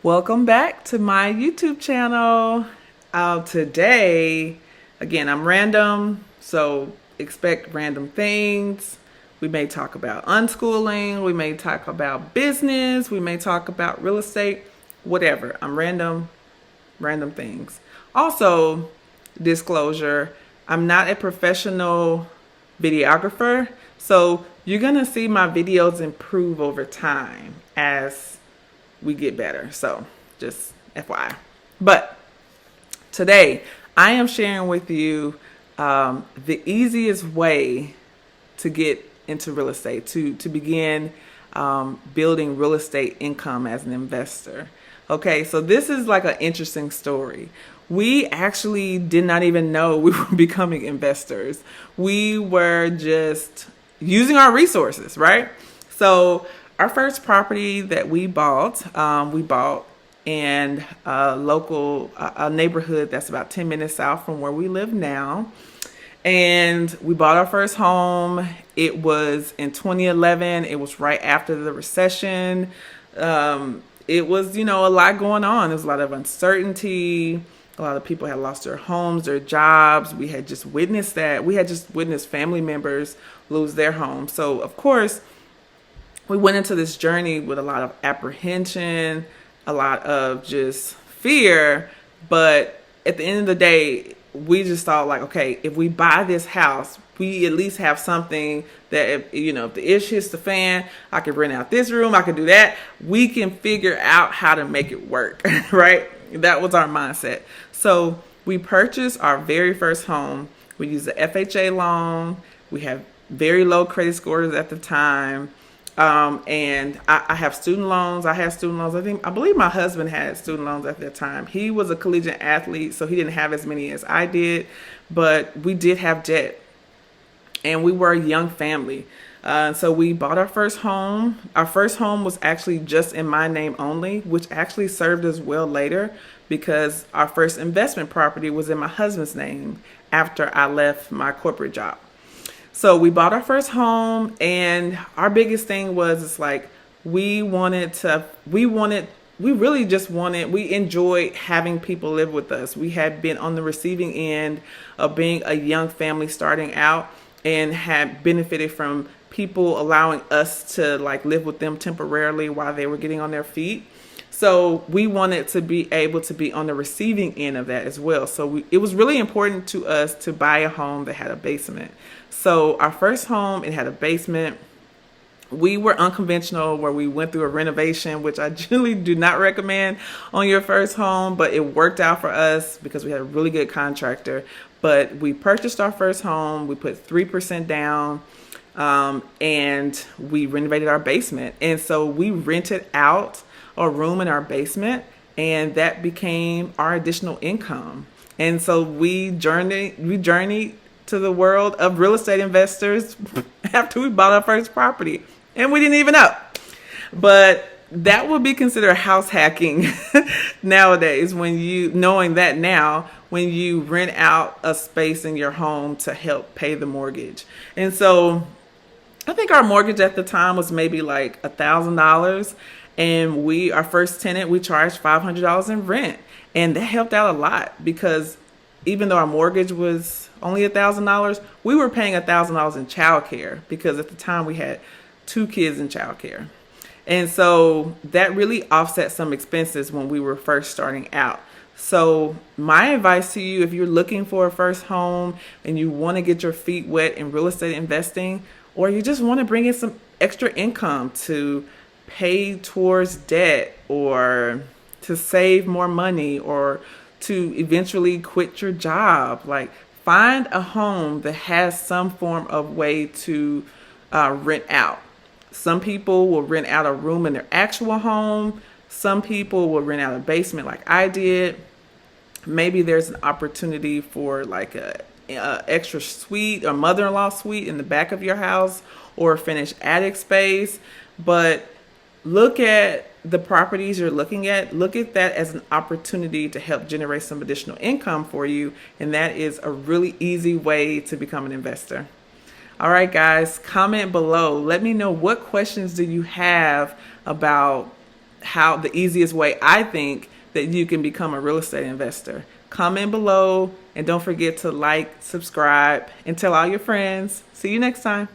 Welcome back to my YouTube channel. Today, again, I'm random, so expect random things. We may talk about unschooling, we may talk about business, we may talk about real estate, whatever. I'm random things. Also, disclosure, I'm not a professional videographer, so you're gonna see my videos improve over time as we get better. So just FYI. But today I am sharing with you the easiest way to get into real estate, to begin building real estate income as an investor. Okay, so this is like an interesting story. We actually did not even know we were becoming investors. We were just using our resources, right? So our first property that we bought in a neighborhood that's about 10 minutes south from where we live now. And we bought our first home. It was in 2011. It was right after the recession. It was, a lot going on. There was a lot of uncertainty. A lot of people had lost their homes, their jobs. We had just witnessed that. We had just witnessed family members lose their homes. So, of course, we went into this journey with a lot of apprehension, a lot of just fear. But at the end of the day, we just thought like, okay, if we buy this house, we at least have something that, if the ish hits the fan, I could rent out this room, I could do that. We can figure out how to make it work, right? That was our mindset. So we purchased our very first home. We used the FHA loan. We have very low credit scores at the time. And I have student loans. I had student loans. I believe my husband had student loans at that time. He was a collegiate athlete, so he didn't have as many as I did, but we did have debt, and we were a young family. So we bought our first home. Our first home was actually just in my name only, which actually served us well later because our first investment property was in my husband's name after I left my corporate job. So we bought our first home, and our biggest thing was we enjoyed having people live with us. We had been on the receiving end of being a young family starting out and had benefited from people allowing us to live with them temporarily while they were getting on their feet. So we wanted to be able to be on the receiving end of that as well. So it was really important to us to buy a home that had a basement. So our first home, it had a basement. We were unconventional where we went through a renovation, which I generally do not recommend on your first home, but it worked out for us because we had a really good contractor. But we purchased our first home. We put 3% down. And we renovated our basement. And so we rented out a room in our basement, and that became our additional income. And so we journeyed to the world of real estate investors after we bought our first property, and we didn't even know. But that would be considered house hacking nowadays when you rent out a space in your home to help pay the mortgage. And so I think our mortgage at the time was maybe like $1,000. And our first tenant, we charged $500 in rent. And that helped out a lot because even though our mortgage was only $1,000, we were paying $1,000 in childcare because at the time we had 2 kids in childcare. And so that really offset some expenses when we were first starting out. So my advice to you, if you're looking for a first home and you want to get your feet wet in real estate investing, or you just want to bring in some extra income to pay towards debt or to save more money or to eventually quit your job, find a home that has some form of way to rent out. Some people will rent out a room in their actual home. Some people will rent out a basement like I did. Maybe there's an opportunity for a extra suite or mother-in-law suite in the back of your house or a finished attic space. But look at the properties you're looking at. Look at that as an opportunity to help generate some additional income for you. And that is a really easy way to become an investor. All right, guys, comment below. Let me know what questions do you have about how the easiest way I think that you can become a real estate investor. Comment below and don't forget to like, subscribe, and tell all your friends. See you next time.